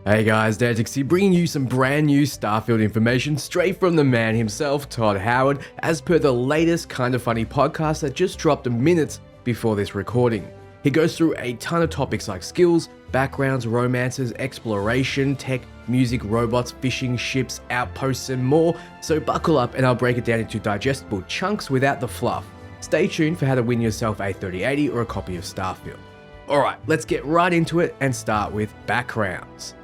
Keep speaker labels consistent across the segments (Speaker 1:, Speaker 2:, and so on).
Speaker 1: Hey guys, Dantixy bringing you some brand new Starfield information straight from the man himself, Todd Howard, as per the latest Kinda Funny podcast that just dropped minutes before this recording. He goes through a ton of topics like skills, backgrounds, romances, exploration, tech, music, robots, fishing, ships, outposts, and more, so buckle up and I'll break it down into digestible chunks without the fluff. Stay tuned for how to win yourself a 3080 or a copy of Starfield. Alright, let's get right into it and start with backgrounds.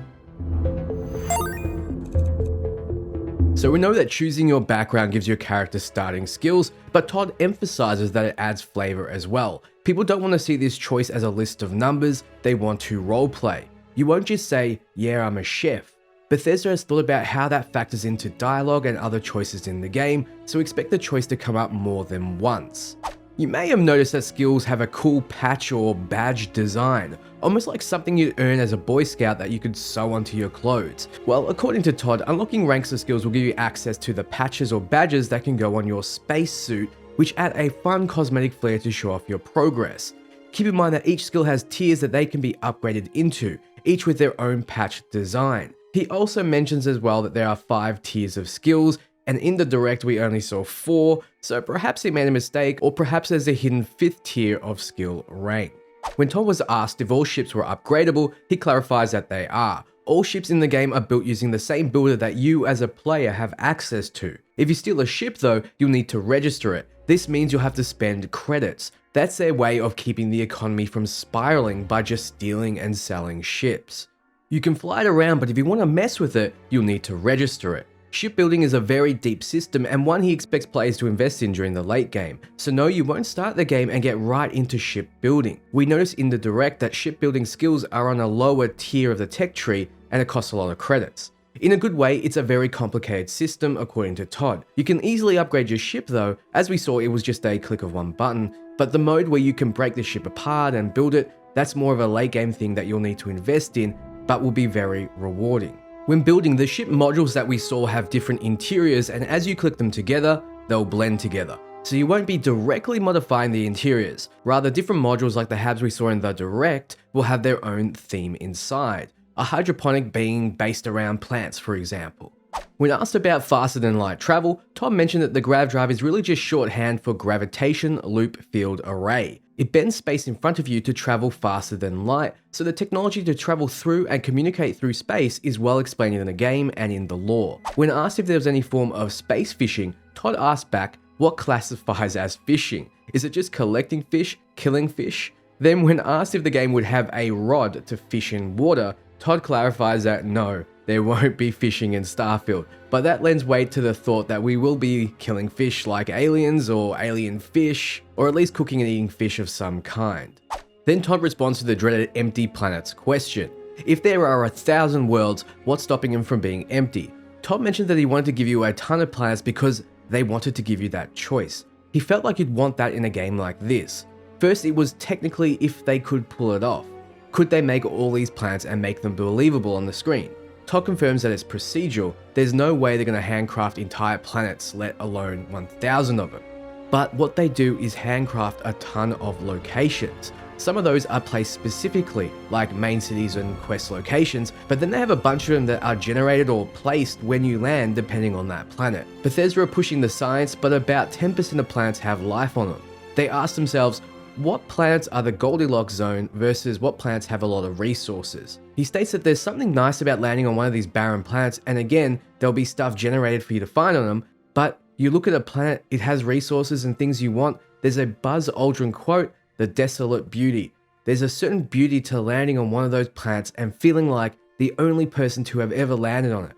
Speaker 1: So we know that choosing your background gives your character starting skills, but Todd emphasizes that it adds flavor as well. People don't want to see this choice as a list of numbers, they want to roleplay. You won't just say, yeah, I'm a chef. Bethesda has thought about how that factors into dialogue and other choices in the game, so expect the choice to come up more than once. You may have noticed that skills have a cool patch or badge design, almost like something you'd earn as a Boy Scout that you could sew onto your clothes. Well, according to Todd, unlocking ranks of skills will give you access to the patches or badges that can go on your spacesuit, which add a fun cosmetic flair to show off your progress. Keep in mind that each skill has tiers that they can be upgraded into, each with their own patch design. He also mentions as well that there are 5 tiers of skills, and in the direct we only saw 4, so perhaps he made a mistake, or perhaps there's a hidden 5th tier of skill rank. When Todd was asked if all ships were upgradable, he clarifies that they are. All ships in the game are built using the same builder that you as a player have access to. If you steal a ship though, you'll need to register it. This means you'll have to spend credits. That's their way of keeping the economy from spiraling by just stealing and selling ships. You can fly it around, but if you want to mess with it, you'll need to register it. Shipbuilding is a very deep system and one he expects players to invest in during the late game, so no, you won't start the game and get right into shipbuilding. We notice in the direct that shipbuilding skills are on a lower tier of the tech tree and it costs a lot of credits. In a good way, it's a very complicated system according to Todd. You can easily upgrade your ship though, as we saw it was just a click of one button, but the mode where you can break the ship apart and build it, that's more of a late game thing that you'll need to invest in, but will be very rewarding. When building, the ship modules that we saw have different interiors, and as you click them together, they'll blend together. So you won't be directly modifying the interiors. Rather, different modules like the HABs we saw in the direct will have their own theme inside. A hydroponic being based around plants, for example. When asked about faster than light travel, Tom mentioned that the grav drive is really just shorthand for gravitation loop field array. It bends space in front of you to travel faster than light, so the technology to travel through and communicate through space is well explained in the game and in the lore. When asked if there was any form of space fishing, Todd asked back what classifies as fishing. Is it just collecting fish, killing fish? Then when asked if the game would have a rod to fish in water, Todd clarifies that no, there won't be fishing in Starfield, but that lends weight to the thought that we will be killing fish like aliens or alien fish, or at least cooking and eating fish of some kind. Then Todd responds to the dreaded empty planets question. If there are 1,000 worlds, what's stopping them from being empty? Todd mentioned that he wanted to give you a ton of planets because they wanted to give you that choice. He felt like you'd want that in a game like this. First, it was technically if they could pull it off. Could they make all these planets and make them believable on the screen? Todd confirms that it's procedural, there's no way they're going to handcraft entire planets, let alone 1,000 of them. But what they do is handcraft a ton of locations. Some of those are placed specifically, like main cities and quest locations, but then they have a bunch of them that are generated or placed when you land depending on that planet. Bethesda are pushing the science, but about 10% of planets have life on them. They ask themselves, what planets are the Goldilocks zone versus what planets have a lot of resources? He states that there's something nice about landing on one of these barren planets, and again, there'll be stuff generated for you to find on them, but you look at a planet, it has resources and things you want. There's a Buzz Aldrin quote, the desolate beauty. There's a certain beauty to landing on one of those planets and feeling like the only person to have ever landed on it.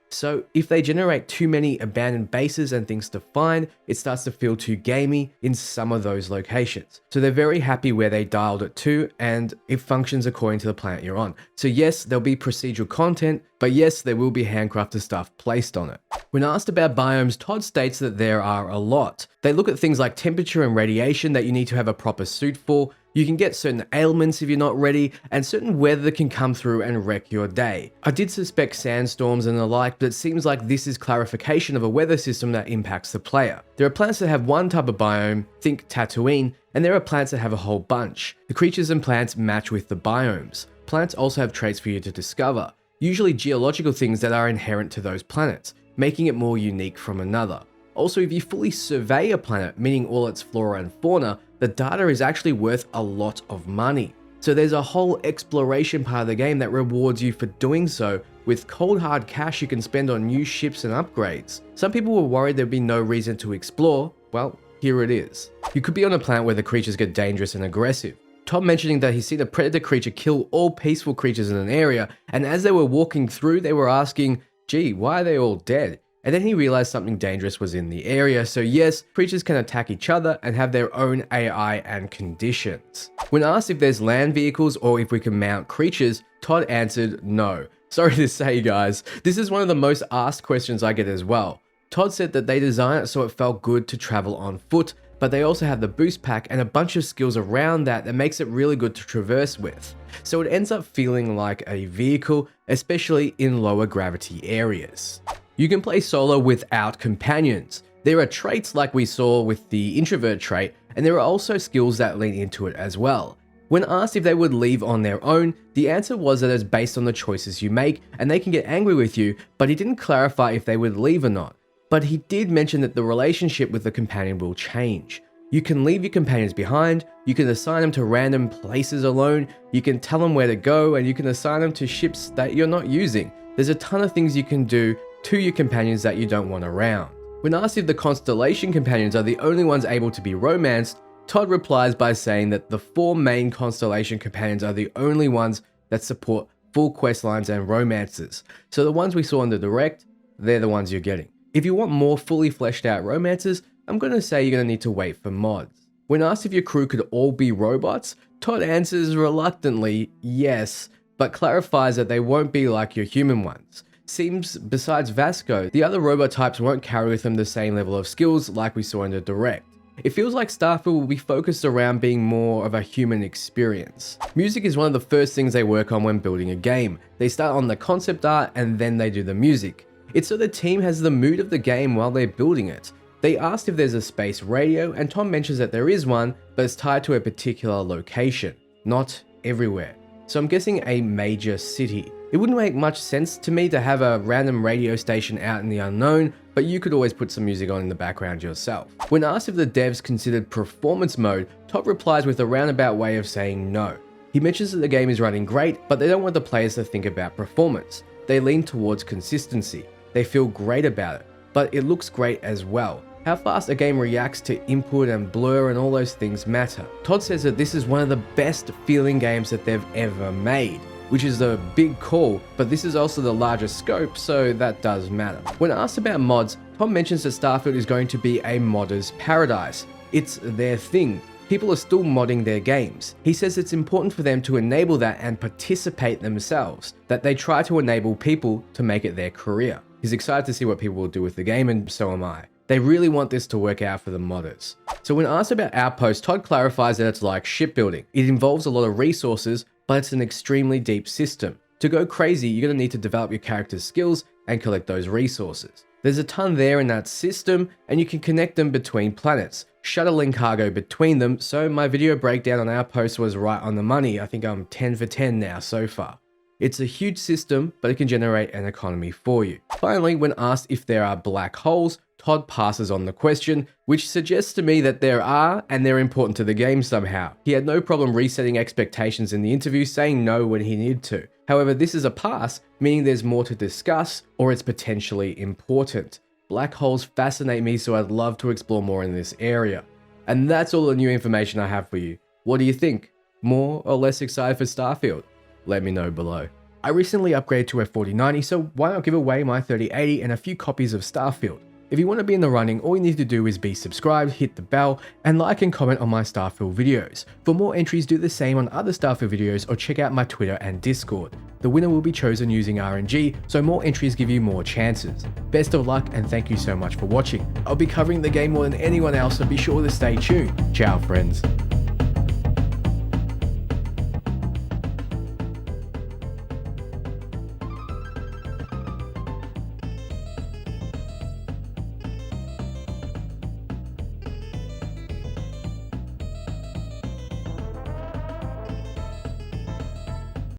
Speaker 1: So if they generate too many abandoned bases and things to find, it starts to feel too gamey in some of those locations. So they're very happy where they dialed it to, and it functions according to the planet you're on. So yes, there'll be procedural content, but yes, there will be handcrafted stuff placed on it. When asked about biomes, Todd states that there are a lot. They look at things like temperature and radiation that you need to have a proper suit for. You can get certain ailments if you're not ready, and certain weather can come through and wreck your day. I did suspect sandstorms and the like, but it seems like this is clarification of a weather system that impacts the player. There are planets that have one type of biome, think Tatooine, and there are planets that have a whole bunch. The creatures and plants match with the biomes. Planets also have traits for you to discover. usually geological things that are inherent to those planets, making it more unique from another. Also, if you fully survey a planet, meaning all its flora and fauna, the data is actually worth a lot of money. So there's a whole exploration part of the game that rewards you for doing so, with cold hard cash you can spend on new ships and upgrades. Some people were worried there'd be no reason to explore. Well, here it is. You could be on a planet where the creatures get dangerous and aggressive. Todd mentioning that he's seen a predator creature kill all peaceful creatures in an area, and as they were walking through, they were asking, gee, why are they all dead? And then he realized something dangerous was in the area. So yes, creatures can attack each other and have their own AI and conditions. When asked if there's land vehicles or if we can mount creatures, Todd answered no. Sorry to say, guys, this is one of the most asked questions I get as well. Todd said that they designed it so it felt good to travel on foot, but they also have the boost pack and a bunch of skills around that makes it really good to traverse with. So it ends up feeling like a vehicle, especially in lower gravity areas. You can play solo without companions. There are traits like we saw with the introvert trait, and there are also skills that lean into it as well. When asked if they would leave on their own, the answer was that it's based on the choices you make, and they can get angry with you, but he didn't clarify if they would leave or not. But he did mention that the relationship with the companion will change. You can leave your companions behind, you can assign them to random places alone, you can tell them where to go, and you can assign them to ships that you're not using. There's a ton of things you can do to your companions that you don't want around. When asked if the constellation companions are the only ones able to be romanced, Todd replies by saying that the 4 main constellation companions are the only ones that support full quest lines and romances. So the ones we saw in the direct, they're the ones you're getting. If you want more fully fleshed out romances, I'm going to say you're going to need to wait for mods. When asked if your crew could all be robots, Todd answers reluctantly yes, but clarifies that they won't be like your human ones. Seems besides Vasco, the other robot types won't carry with them the same level of skills like we saw in the direct. It feels like Starfield will be focused around being more of a human experience. Music is one of the first things they work on when building a game. They start on the concept art and then they do the music. It's so the team has the mood of the game while they're building it. They asked if there's a space radio, and Tom mentions that there is one, but it's tied to a particular location, not everywhere. So I'm guessing a major city. It wouldn't make much sense to me to have a random radio station out in the unknown, but you could always put some music on in the background yourself. When asked if the devs considered performance mode, Todd replies with a roundabout way of saying no. He mentions that the game is running great, but they don't want the players to think about performance. They lean towards consistency. They feel great about it, but it looks great as well. How fast a game reacts to input and blur and all those things matter. Todd says that this is one of the best feeling games that they've ever made, which is a big call, but this is also the largest scope, so that does matter. When asked about mods, Tom mentions that Starfield is going to be a modder's paradise. It's their thing. People are still modding their games. He says it's important for them to enable that and participate themselves, that they try to enable people to make it their career. He's excited to see what people will do with the game, and so am I. They really want this to work out for the modders. So when asked about Outposts, Todd clarifies that it's like shipbuilding. It involves a lot of resources, but it's an extremely deep system. To go crazy, you're going to need to develop your character's skills and collect those resources. There's a ton there in that system, and you can connect them between planets, shuttling cargo between them, so my video breakdown on Outposts was right on the money. I think I'm 10 for 10 now so far. It's a huge system, but it can generate an economy for you. Finally, when asked if there are black holes, Todd passes on the question, which suggests to me that there are, and they're important to the game somehow. He had no problem resetting expectations in the interview, saying no when he needed to. However, this is a pass, meaning there's more to discuss, or it's potentially important. Black holes fascinate me, so I'd love to explore more in this area. And that's all the new information I have for you. What do you think? More or less excited for Starfield? Let me know below. I recently upgraded to a 4090, so why not give away my 3080 and a few copies of Starfield? If you want to be in the running, all you need to do is be subscribed, hit the bell, and like and comment on my Starfield videos. For more entries, do the same on other Starfield videos or check out my Twitter and Discord. The winner will be chosen using RNG, so more entries give you more chances. Best of luck and thank you so much for watching. I'll be covering the game more than anyone else, so be sure to stay tuned. Ciao friends.